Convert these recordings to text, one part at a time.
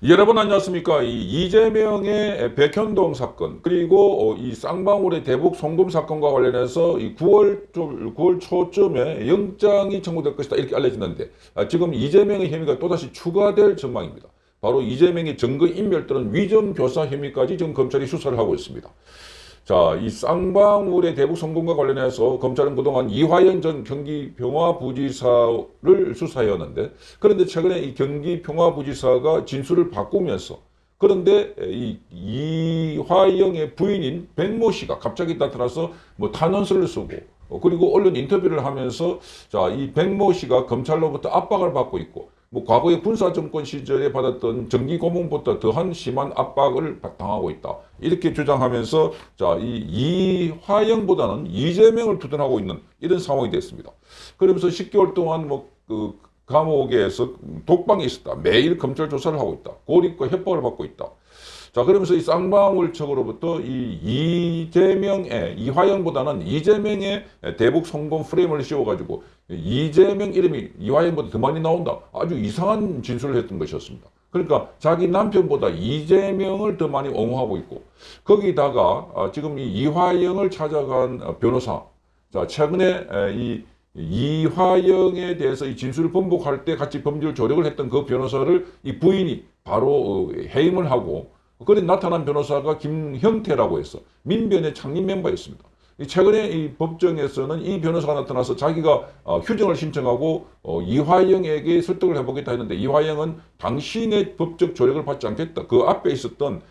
여러분 안녕하십니까? 이 이재명의 백현동 사건 그리고 이 쌍방울의 대북 송금 사건과 관련해서 이 9월 초쯤에 영장이 청구될 것이다 이렇게 알려졌는데 지금 이재명의 혐의가 또다시 추가될 전망입니다. 바로 이재명의 증거인멸 또는 위정교사 혐의까지 지금 검찰이 수사를 하고 있습니다. 자, 이 쌍방울의 대북 송금과 관련해서 검찰은 그동안 이화영 전 경기평화부지사를 수사해왔는데, 그런데 최근에 이 경기평화부지사가 진술을 바꾸면서, 그런데 이 이화영의 부인인 백모 씨가 갑자기 나타나서 뭐 탄원서를 쓰고 그리고 언론 인터뷰를 하면서 자, 이 백모 씨가 검찰로부터 압박을 받고 있고 뭐 과거에 군사정권 시절에 받았던 정기고문보다 더한 심한 압박을 당하고 있다. 이렇게 주장하면서 자, 이 이화영보다는 이재명을 두둔하고 있는 이런 상황이 됐습니다. 그러면서 10개월 동안 그 감옥에서 독방에 있었다. 매일 검찰 조사를 하고 있다. 고립과 협박을 받고 있다. 자, 그러면서 이 쌍방울 측으로부터 이 이화영보다는 이재명의 대북 성공 프레임을 씌워가지고 이재명 이름이 이화영보다 더 많이 나온다. 아주 이상한 진술을 했던 것이었습니다. 그러니까 자기 남편보다 이재명을 더 많이 옹호하고 있고 거기다가 지금 이 이화영을 찾아간 변호사. 자, 최근에 이화영에 대해서 이 진술을 번복할 때 같이 범죄를 조력을 했던 그 변호사를 이 부인이 바로 해임을 하고 그래 나타난 변호사가 김형태라고 해서 민변의 창립 멤버였습니다. 최근에 이 법정에서는 이 변호사가 나타나서 자기가 휴정을 신청하고 이화영에게 설득을 해보겠다 했는데 이화영은 당신의 법적 조력을 받지 않겠다. 그 앞에 있었던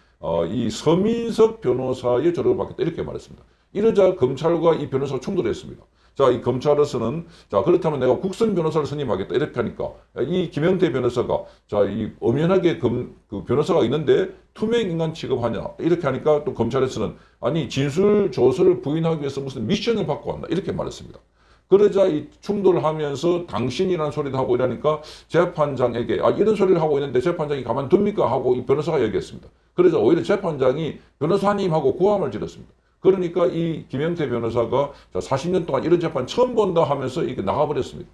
이 서민석 변호사의 조력을 받겠다 이렇게 말했습니다. 이러자 검찰과 이 변호사가 충돌했습니다. 자, 이 검찰에서는 자, 그렇다면 내가 국선 변호사를 선임하겠다 이렇게 하니까 이 김영태 변호사가 자, 이 엄연하게 그 변호사가 있는데 투명 인간 취급하냐 이렇게 하니까 또 검찰에서는 아니 진술 조서를 부인하기 위해서 무슨 미션을 받고 왔나 이렇게 말했습니다. 그러자 이 충돌을 하면서 당신이라는 소리도 하고 이러니까 재판장에게 이런 소리를 하고 있는데 재판장이 가만둡니까 하고 이 변호사가 얘기했습니다. 그러자 오히려 재판장이 변호사님하고 고함을 지렀습니다. 그러니까 이 김영태 변호사가 40년 동안 이런 재판 처음 본다 하면서 이게 나가버렸습니다.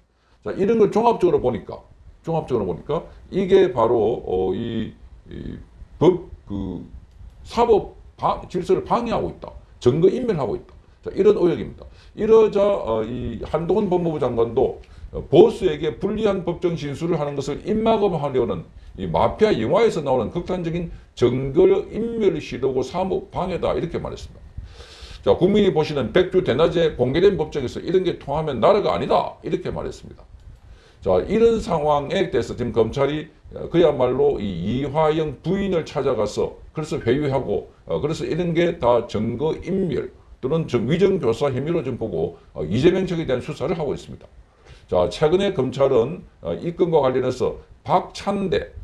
자, 이런 걸 종합적으로 보니까 이게 바로 사법 질서를 방해하고 있다. 증거 인멸하고 있다. 자, 이런 의혹입니다. 이러자 이 한동훈 법무부 장관도 보수에게 불리한 법정 진술을 하는 것을 입막음하려는 이 마피아 영화에서 나오는 극단적인 증거 인멸 시도고 사법 방해다 이렇게 말했습니다. 자, 국민이 보시는 백주 대낮에 공개된 법정에서 이런 게 통하면 나라가 아니다 이렇게 말했습니다. 자, 이런 상황에 대해서 지금 검찰이 그야말로 이 이화영 부인을 찾아가서 그래서 회유하고 그래서 이런 게 다 증거 인멸 또는 위정교사 혐의로 좀 보고 이재명 측에 대한 수사를 하고 있습니다. 자, 최근에 검찰은 이 건과 관련해서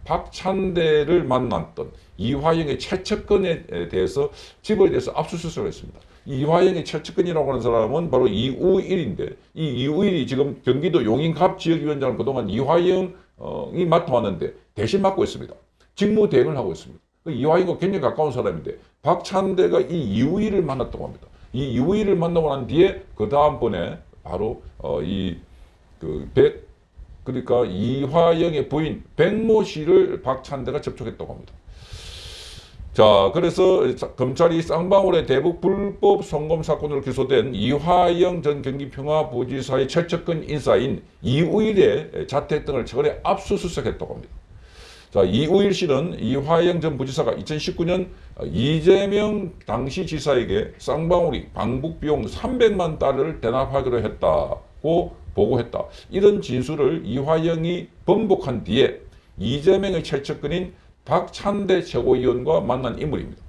박찬대를 만났던 이화영의 최측근에 대해서 집에 대해서 압수수색을 했습니다. 이화영의 최측근이라고 하는 사람은 바로 이우일인데 이 이우일이 지금 경기도 용인갑 지역위원장을 그동안 이화영이 맡아왔는데 대신 맡고 있습니다. 직무 대행을 하고 있습니다. 이화영과 굉장히 가까운 사람인데 박찬대가 이 이우일을 만났다고 합니다. 이 이우일을 만나고 난 뒤에 그 다음번에 바로 그러니까 이화영의 부인 백모 씨를 박찬대가 접촉했다고 합니다. 자, 그래서 검찰이 쌍방울의 대북 불법 송금 사건으로 기소된 이화영 전 경기평화부지사의 최측근 인사인 이우일의 자택 등을 최근에 압수수색했다고 합니다. 자, 이우일 씨는 이화영 전 부지사가 2019년 이재명 당시 지사에게 쌍방울이 방북 비용 300만 달러를 대납하기로 했다고 보고했다. 이런 진술을 이화영이 번복한 뒤에 이재명의 최측근인 박찬대 최고위원과 만난 인물입니다.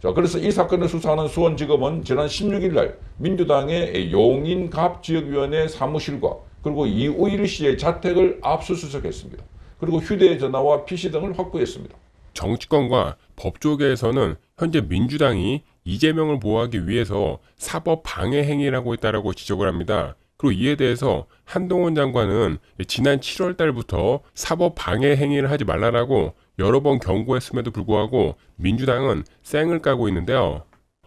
자, 그래서 이 사건을 수사하는 수원지검은 지난 16일 날 민주당의 용인갑 지역위원회 사무실과 그리고 이우일 씨의 자택을 압수수색했습니다. 그리고 휴대전화와 PC 등을 확보했습니다. 정치권과 법조계에서는 현재 민주당이 이재명을 보호하기 위해서 사법 방해 행위를 하고 있다고 지적을 합니다. 그리고 이에 대해서 한동훈 장관은 지난 7월 달부터 사법 방해 행위를 하지 말라라고 여러 번 경고했음에도 불구하고 민주당은 쌩을 까고 있는데요.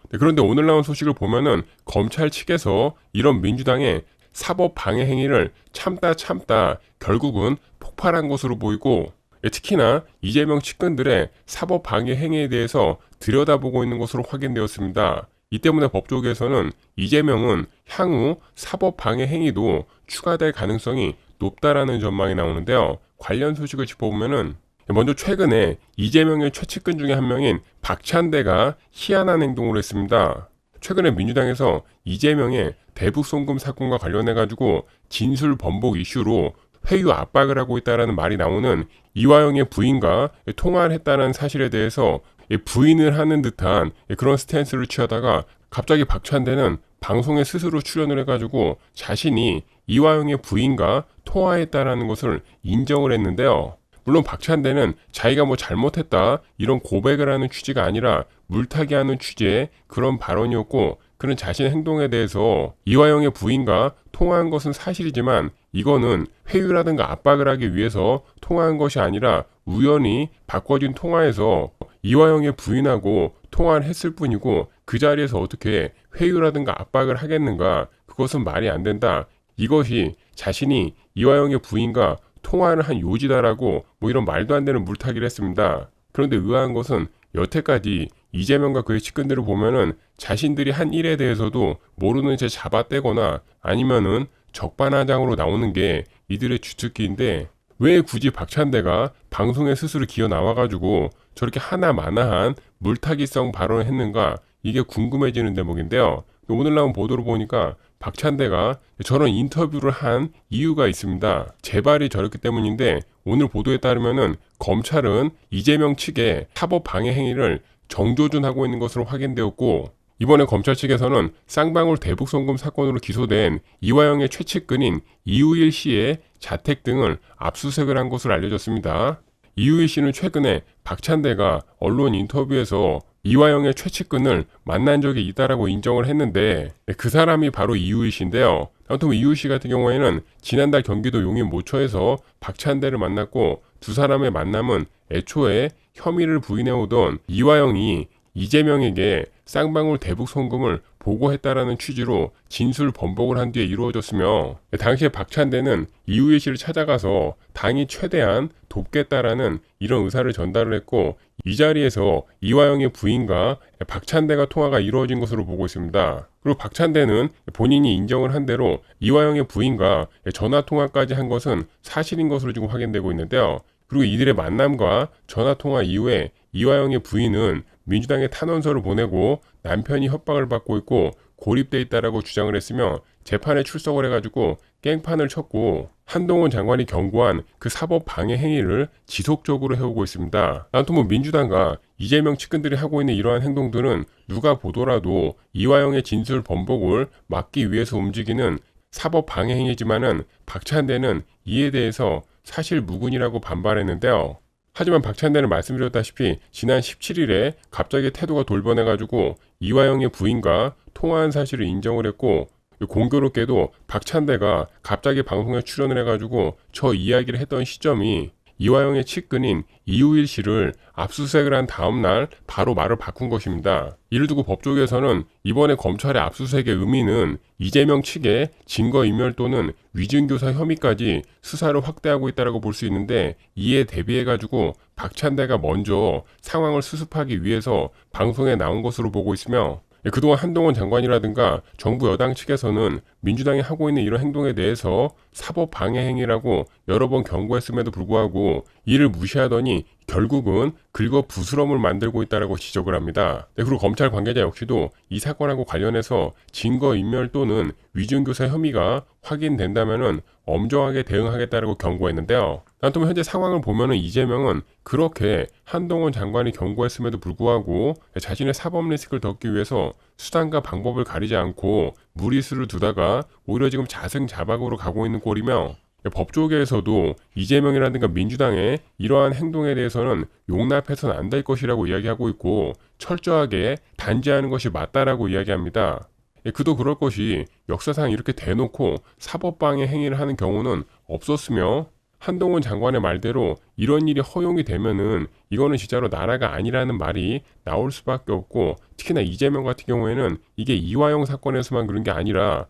그런데 오늘 나온 소식을 보면은 검찰 측에서 이런 민주당의 사법 방해 행위를 참다 결국은 폭발한 것으로 보이고 특히나 이재명 측근들의 사법 방해 행위에 대해서 들여다보고 있는 것으로 확인되었습니다. 이 때문에 법조계에서는 이재명은 향후 사법 방해 행위도 추가될 가능성이 높다라는 전망이 나오는데요. 관련 소식을 짚어보면은 먼저 최근에 이재명의 최측근 중에 한 명인 박찬대가 희한한 행동을 했습니다. 최근에 민주당에서 이재명의 대북 송금 사건과 관련해가지고 진술 번복 이슈로 회유 압박을 하고 있다는 말이 나오는 이화영의 부인과 통화를 했다는 사실에 대해서 부인을 하는 듯한 그런 스탠스를 취하다가 갑자기 박찬대는 방송에 스스로 출연을 해가지고 자신이 이화영의 부인과 통화했다라는 것을 인정을 했는데요. 물론 박찬대는 자기가 뭐 잘못했다 이런 고백을 하는 취지가 아니라 물타기 하는 취지의 그런 발언이었고, 그는 자신의 행동에 대해서 이화영의 부인과 통화한 것은 사실이지만 이거는 회유라든가 압박을 하기 위해서 통화한 것이 아니라 우연히 바꿔진 통화에서 이화영의 부인하고 통화를 했을 뿐이고, 그 자리에서 어떻게 회유라든가 압박을 하겠는가, 그것은 말이 안 된다. 이것이 자신이 이화영의 부인과 통화를 한 요지다라고 뭐 이런 말도 안 되는 물타기를 했습니다. 그런데 의아한 것은 여태까지 이재명과 그의 측근들을 보면은 자신들이 한 일에 대해서도 모르는 채 잡아떼거나 아니면은 적반하장으로 나오는 게 이들의 주특기인데, 왜 굳이 박찬대가 방송에 스스로 기어 나와가지고 저렇게 하나마나한 물타기성 발언을 했는가, 이게 궁금해지는 대목인데요. 오늘 나온 보도를 보니까 박찬대가 저런 인터뷰를 한 이유가 있습니다. 재발이 저렇기 때문인데, 오늘 보도에 따르면은 검찰은 이재명 측의 사법 방해 행위를 정조준하고 있는 것으로 확인되었고, 이번에 검찰 측에서는 쌍방울 대북 송금 사건으로 기소된 이화영의 최측근인 이우일 씨의 자택 등을 압수수색을 한 것으로 알려졌습니다. 이우일 씨는 최근에 박찬대가 언론 인터뷰에서 이화영의 최측근을 만난 적이 있다라고 인정을 했는데, 그 사람이 바로 이우일 씨인데요. 아무튼 이우일 씨 같은 경우에는 지난달 경기도 용인 모처에서 박찬대를 만났고, 두 사람의 만남은 애초에 혐의를 부인해오던 이화영이 이재명에게 쌍방울 대북 송금을 보고했다라는 취지로 진술 번복을 한 뒤에 이루어졌으며, 당시에 박찬대는 이우일 씨를 찾아가서 당이 최대한 돕겠다라는 이런 의사를 전달을 했고, 이 자리에서 이화영의 부인과 박찬대가 통화가 이루어진 것으로 보고 있습니다. 그리고 박찬대는 본인이 인정을 한 대로 이화영의 부인과 전화 통화까지 한 것은 사실인 것으로 지금 확인되고 있는데요. 그리고 이들의 만남과 전화 통화 이후에 이화영의 부인은 민주당에 탄원서를 보내고 남편이 협박을 받고 있고 고립돼 있다라고 주장을 했으며, 재판에 출석을 해가지고 깽판을 쳤고 한동훈 장관이 경고한 그 사법 방해 행위를 지속적으로 해오고 있습니다. 아무튼 뭐 민주당과 이재명 측근들이 하고 있는 이러한 행동들은 누가 보더라도 이화영의 진술 번복을 막기 위해서 움직이는 사법 방해 행위지만은 박찬대는 이에 대해서 사실 무근이라고 반발했는데요. 하지만 박찬대는 말씀드렸다시피 지난 17일에 갑자기 태도가 돌변해가지고 이화영의 부인과 통화한 사실을 인정을 했고, 공교롭게도 박찬대가 갑자기 방송에 출연을 해가지고 저 이야기를 했던 시점이 이화영의 측근인 이우일 씨를 압수수색을 한 다음날 바로 말을 바꾼 것입니다. 이를 두고 법조계에서는 이번에 검찰의 압수수색의 의미는 이재명 측의 증거인멸 또는 위증교사 혐의까지 수사를 확대하고 있다고 볼 수 있는데, 이에 대비해가지고 박찬대가 먼저 상황을 수습하기 위해서 방송에 나온 것으로 보고 있으며, 그동안 한동훈 장관이라든가 정부 여당 측에서는 민주당이 하고 있는 이런 행동에 대해서 사법 방해 행위라고 여러 번 경고했음에도 불구하고 이를 무시하더니 결국은 긁어 부스럼을 만들고 있다라고 지적을 합니다. 그리고 검찰 관계자 역시도 이 사건하고 관련해서 증거인멸 또는 위증교사 혐의가 확인된다면은 엄정하게 대응하겠다라고 경고했는데요. 아무튼 현재 상황을 보면은 이재명은 그렇게 한동훈 장관이 경고했음에도 불구하고 자신의 사법 리스크를 덮기 위해서 수단과 방법을 가리지 않고 무리수를 두다가 오히려 지금 자승자박으로 가고 있는 꼴이며, 법조계에서도 이재명이라든가 민주당의 이러한 행동에 대해서는 용납해서는 안 될 것이라고 이야기하고 있고 철저하게 단죄하는 것이 맞다라고 이야기합니다. 그도 그럴 것이 역사상 이렇게 대놓고 사법방해 행위를 하는 경우는 없었으며, 한동훈 장관의 말대로 이런 일이 허용이 되면은 이거는 진짜로 나라가 아니라는 말이 나올 수밖에 없고, 특히나 이재명 같은 경우에는 이게 이화영 사건에서만 그런 게 아니라